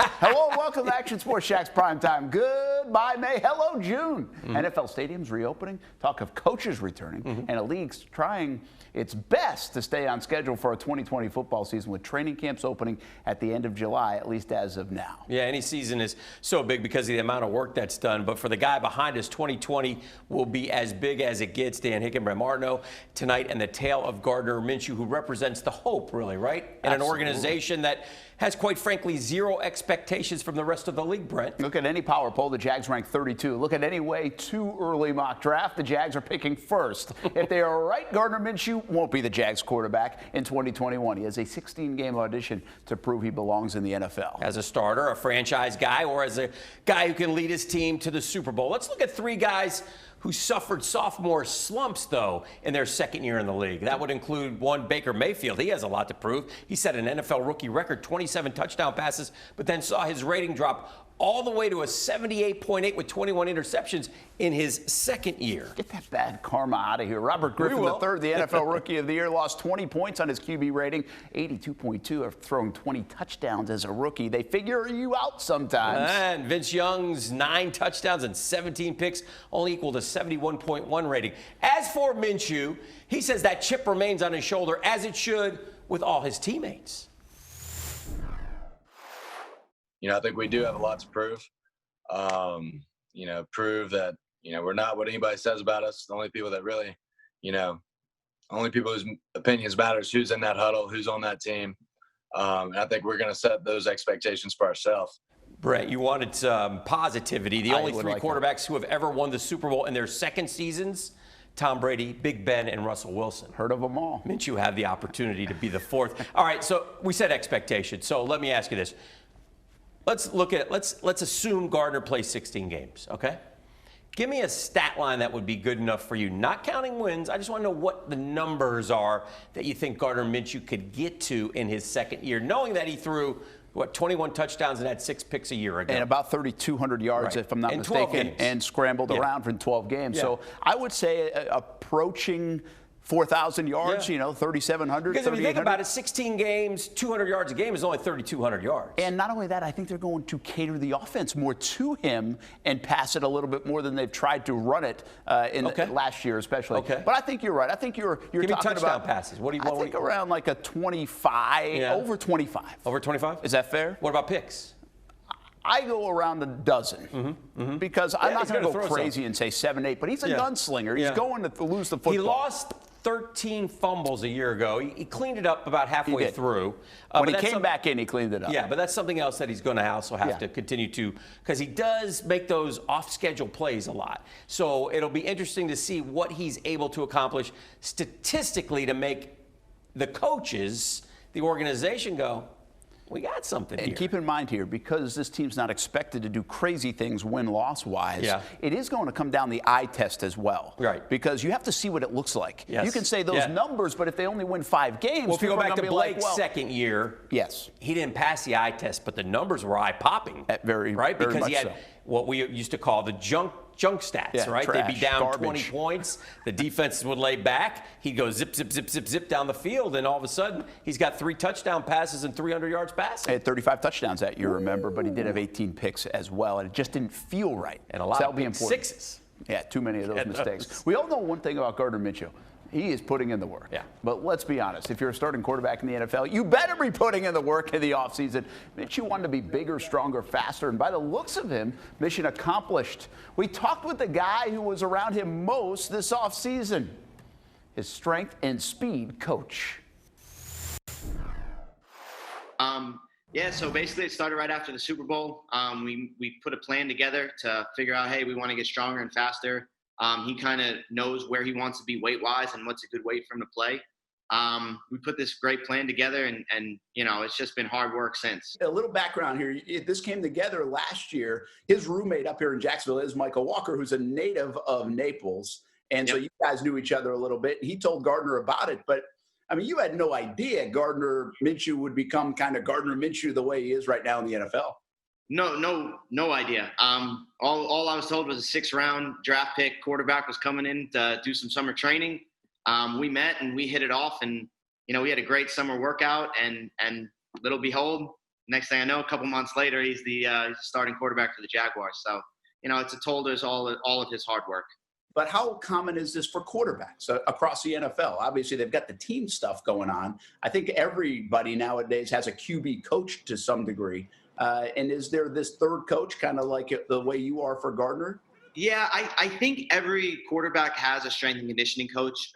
Hello and welcome to Action Sports Jax Primetime. Goodbye, May. Hello, June. NFL stadiums reopening, talk of coaches returning, and a league's trying its best to stay on schedule for a 2020 football season with training camps opening at the end of July, at least as of now. Yeah, any season is so big because of the amount of work that's done. But for the guy behind us, 2020 will be as big as it gets. Dan Hicken, Brent, Martineau tonight, and the tale of Gardner Minshew, who represents the hope, really, right? In an organization that has, quite frankly, zero expectations from the rest of the league, Brent. Look at any power poll, the Jags rank 32. Look at any way too early mock draft, the Jags are picking first. If they are right, Gardner Minshew won't be the Jags quarterback in 2021. He has a 16-game audition to prove he belongs in the NFL. As a starter, a franchise guy, or as a guy who can lead his team to the Super Bowl. Let's look at three guys who suffered sophomore slumps, though, in their second year in the league. That would include one Baker Mayfield. He has a lot to prove. He set an NFL rookie record, 27 touchdown passes, but then saw his rating drop all the way to a 78.8 with 21 interceptions in his second year. Get that bad karma out of here. Robert Griffin III, the NFL Rookie of the Year, lost 20 points on his QB rating, 82.2 of throwing 20 touchdowns as a rookie. They figure you out sometimes. And Vince Young's 9 touchdowns and 17 picks only equal to 71.1 rating. As for Minshew, he says that chip remains on his shoulder, as it should with all his teammates. I think we do have a lot to prove. Prove that, we're not what anybody says about us. The only people that really, only people whose opinions matters, who's in that huddle, who's on that team. And I think we're going to set those expectations for ourselves. Brent, you wanted some positivity. The only three quarterbacks who have ever won the Super Bowl in their second seasons, Tom Brady, Big Ben, and Russell Wilson. Heard of them all. Minshew had the opportunity to be the fourth. All right, so we said expectations. So let me ask you this. Let's assume Gardner plays 16 games, okay? Give me a stat line that would be good enough for you, not counting wins. I just want to know what the numbers are that you think Gardner Minshew could get to in his second year, knowing that he threw, 21 touchdowns and had 6 picks a year ago. And about 3,200 yards, if I'm not mistaken, and scrambled around for 12 games. Yeah. So I would say approaching 4,000 yards, 3,700. Because if you think about it, 16 games, 200 yards a game is only 3,200 yards. And not only that, I think they're going to cater the offense more to him and pass it a little bit more than they've tried to run it last year, especially. Okay. But I think you're right. I think you're Give talking me touchdown about passes. What do you? I think around like a 25, over 25. Over 25? Is that fair? What about picks? I go around a dozen because I'm not going to go crazy and say 7, 8, but he's a gunslinger. He's going to lose the football. He lost 13 fumbles a year ago. He cleaned it up about halfway through. When he came back in, he cleaned it up. Yeah, but that's something else that he's going to also have to continue to, because he does make those off-schedule plays a lot. So it'll be interesting to see what he's able to accomplish statistically to make the coaches, the organization go, we got something here. And keep in mind here, because this team's not expected to do crazy things win-loss-wise, it is going to come down the eye test as well. Right. Because you have to see what it looks like. Yes. You can say those numbers, but if they only win 5 games, well, if you go back to Blake's second year, he didn't pass the eye test, but the numbers were eye-popping. Right? Because he had what we used to call the junk stats, right? Trash, they'd be down garbage. 20 points. The defenses would lay back. He'd go zip, zip, zip, zip, zip down the field, and all of a sudden, he's got 3 touchdown passes and 300 yards passing. He had 35 touchdowns that year, remember, but he did have 18 picks as well, and it just didn't feel right. And a lot of pick sixes. Yeah, too many of those mistakes. We all know one thing about Gardner Minshew. He is putting in the work. Yeah. But let's be honest. If you're a starting quarterback in the NFL, you better be putting in the work in the offseason. Minshew wanted to be bigger, stronger, faster. And by the looks of him, mission accomplished. We talked with the guy who was around him most this offseason, his strength and speed coach. So basically it started right after the Super Bowl. We put a plan together to figure out, hey, we want to get stronger and faster. He kind of knows where he wants to be weight-wise and what's a good weight for him to play. We put this great plan together, and it's just been hard work since. A little background here. This came together last year. His roommate up here in Jacksonville is Michael Walker, who's a native of Naples. And so you guys knew each other a little bit. He told Gardner about it. But, I mean, you had no idea Gardner Minshew would become kind of Gardner Minshew the way he is right now in the NFL. No idea. All I was told was a 6th-round draft pick quarterback was coming in to do some summer training. We met and we hit it off, and we had a great summer workout. And little behold, next thing I know, a couple months later, he's the starting quarterback for the Jaguars. So, it's told us all of his hard work. But how common is this for quarterbacks across the NFL? Obviously, they've got the team stuff going on. I think everybody nowadays has a QB coach to some degree. And is there this third coach, kind of like the way you are for Gardner? Yeah, I think every quarterback has a strength and conditioning coach.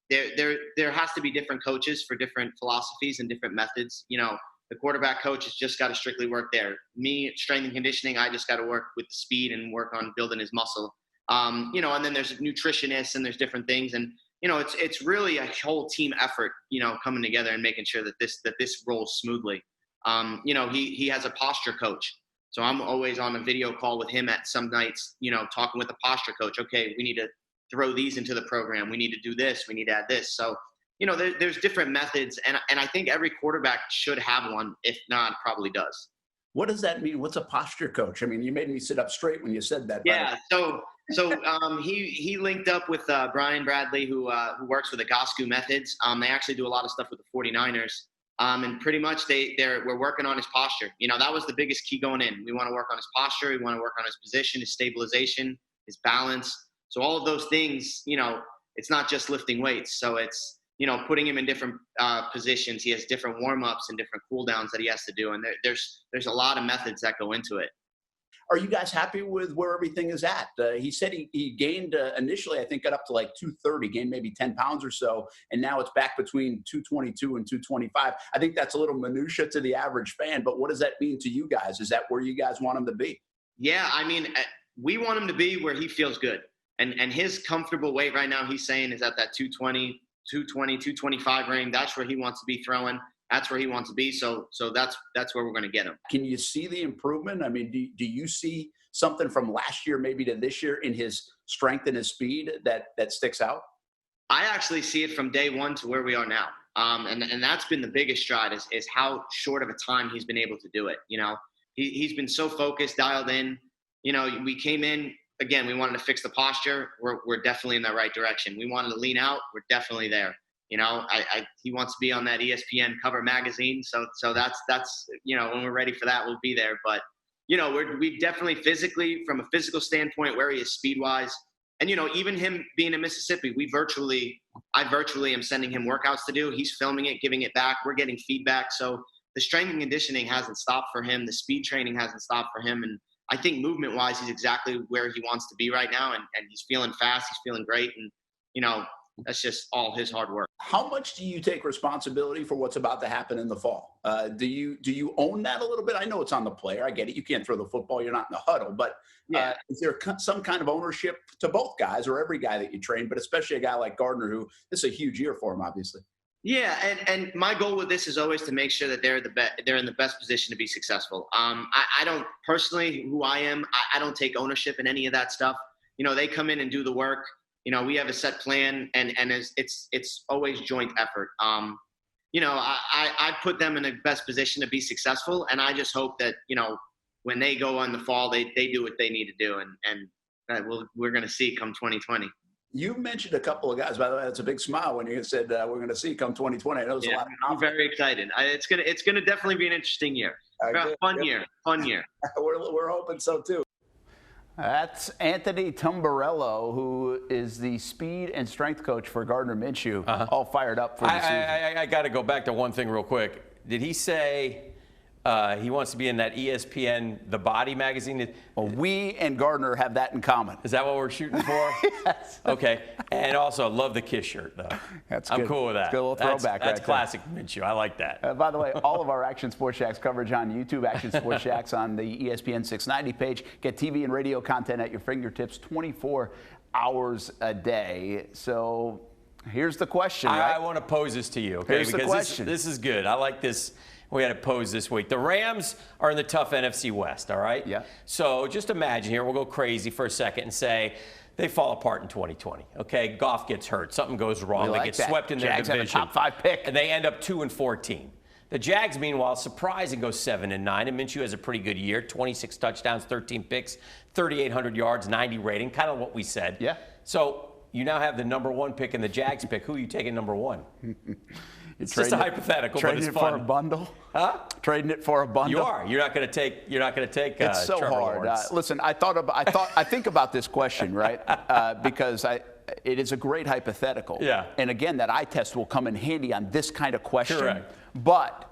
There has to be different coaches for different philosophies and different methods. The quarterback coach has just got to strictly work there. Me, strength and conditioning, I just got to work with the speed and work on building his muscle. And then there's nutritionists and there's different things. And, it's really a whole team effort, coming together and making sure that this rolls smoothly. He has a posture coach. So I'm always on a video call with him at some nights, talking with the posture coach. Okay, we need to throw these into the program. We need to do this. We need to add this. So, there's different methods. And I think every quarterback should have one. If not, probably does. What does that mean? What's a posture coach? I mean, you made me sit up straight when you said that. Yeah. So he linked up with Brian Bradley, who works with the Gosku methods. They actually do a lot of stuff with the 49ers. And pretty much we're working on his posture. That was the biggest key going in. We want to work on his posture. We want to work on his position, his stabilization, his balance. So all of those things, it's not just lifting weights. So it's, putting him in different positions. He has different warm-ups and different cool downs that he has to do. And there's a lot of methods that go into it. Are you guys happy with where everything is at? He said he gained initially, I think, got up to like 230, gained maybe 10 pounds or so, and now it's back between 222 and 225. I think that's a little minutia to the average fan, but what does that mean to you guys? Is that where you guys want him to be? Yeah, I mean, we want him to be where he feels good. And his comfortable weight right now, he's saying, is at that 225 range. That's where he wants to be throwing. That's where he wants to be. So that's where we're going to get him. Can you see the improvement? I mean, do you see something from last year maybe to this year in his strength and his speed that sticks out? I actually see it from day one to where we are now. And that's been the biggest stride is how short of a time he's been able to do it. He's been so focused, dialed in. We came in, again, we wanted to fix the posture. We're definitely in the right direction. We wanted to lean out. We're definitely there. He wants to be on that ESPN cover magazine. So that's when we're ready for that, we'll be there. But, we definitely physically, from a physical standpoint, where he is speed-wise. And, even him being in Mississippi, I virtually am sending him workouts to do. He's filming it, giving it back. We're getting feedback. So the strength and conditioning hasn't stopped for him. The speed training hasn't stopped for him. And I think movement-wise, he's exactly where he wants to be right now. And he's feeling fast. He's feeling great. And, that's just all his hard work. How much do you take responsibility for what's about to happen in the fall? Do you own that a little bit? I know it's on the player. I get it. You can't throw the football. You're not in the huddle. But is there some kind of ownership to both guys or every guy that you train, but especially a guy like Gardner, who this is a huge year for him, obviously? Yeah, and my goal with this is always to make sure that they're in the best position to be successful. I don't personally, who I am, I don't take ownership in any of that stuff. They come in and do the work. We have a set plan, and it's always joint effort. I put them in the best position to be successful, and I just hope that when they go on the fall, they do what they need to do, and we're going to see come 2020. You mentioned a couple of guys. By the way, that's a big smile when you said we're going to see come 2020. I know there's a lot of I'm very excited. It's gonna definitely be an interesting year. Fun year. We're hoping so too. That's Anthony Tamburello, who is the speed and strength coach for Gardner Minshew, all fired up for the season. I got to go back to one thing real quick. Did he say he wants to be in that ESPN The Body magazine? Well, we and Gardner have that in common. Is that what we're shooting for? Yes. Okay. And also, love the Kiss shirt, though. I'm cool with that. It's a little throwback. That's classic Minshew. I like that. By the way, all of our Action Sports Jax coverage on YouTube, Action Sports Jax on the ESPN 690 page. Get TV and radio content at your fingertips 24 hours a day. So here's the question, right? I want to pose this to you, okay? Here's the question. This is good. I like this. We had to pose this week. The Rams are in the tough NFC West, all right? Yeah. So just imagine here, we'll go crazy for a second and say they fall apart in 2020, okay? Goff gets hurt. Something goes wrong. They get swept in their division. Jags have a top 5 pick. And they end up 2-14. The Jags, meanwhile, surprise and go 7-9. And Minshew has a pretty good year. 26 touchdowns, 13 picks, 3,800 yards, 90 rating. Kind of what we said. Yeah. So you now have the number 1 pick and the Jags pick. Who are you taking number 1? It's just a hypothetical, but it's fun. Trading it for a bundle? Huh? Trading it for a bundle? You are. You're not going to take. It's so Trevor hard. Lawrence. Listen, I think about this question, right? Because it is a great hypothetical. Yeah. And again, that eye test will come in handy on this kind of question. Correct. But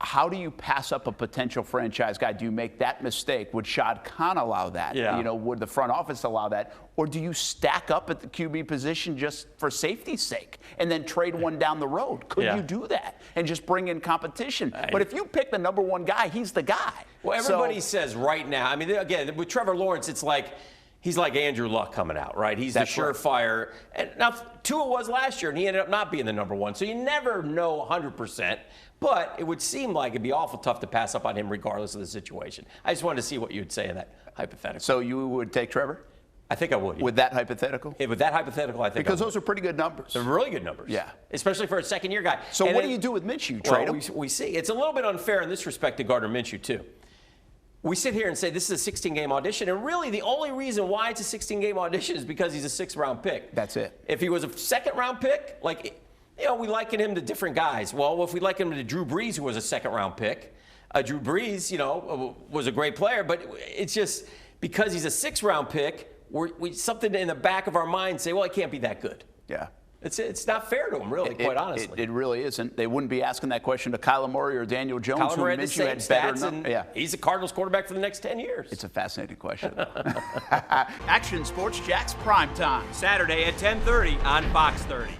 how do you pass up a potential franchise guy? Do you make that mistake? Would Shad Khan allow that? Yeah. You know, would the front office allow that? Or do you stack up at the QB position just for safety's sake and then trade one down the road? Could you do that and just bring in competition? But if you pick the number one guy, he's the guy. Well, everybody says right now, I mean, again, with Trevor Lawrence, it's like he's like Andrew Luck coming out, right? He's That's the surefire. And now, Tua was last year, and he ended up not being the number one. So you never know 100%. But it would seem like it'd be awful tough to pass up on him regardless of the situation. I just wanted to see what you would say in that hypothetical. So you would take Trevor? I think I would. With that hypothetical? With that hypothetical, I think because those are pretty good numbers. They're really good numbers. Yeah. Especially for a second-year guy. So what do you do with Minshew? Trade him? We see. It's a little bit unfair in this respect to Gardner Minshew, too. We sit here and say this is a 16-game audition, and really the only reason why it's a 16-game audition is because he's a sixth-round pick. That's it. If he was a second-round pick, like, you know, we liken him to different guys. Well, if we liken him to Drew Brees, who was a second-round pick, Drew Brees, you know, was a great player, but it's just because he's a sixth-round pick, we something in the back of our mind say, well, he can't be that good. Yeah. It's not fair to him, really, quite honestly. It really isn't. They wouldn't be asking that question to Kyler Murray or Daniel Jones, Kyler Murray who had the same stats, and he's the Cardinals quarterback for the next 10 years. It's a fascinating question. Action Sports Jax Primetime, Saturday at 10:30 on Fox 30.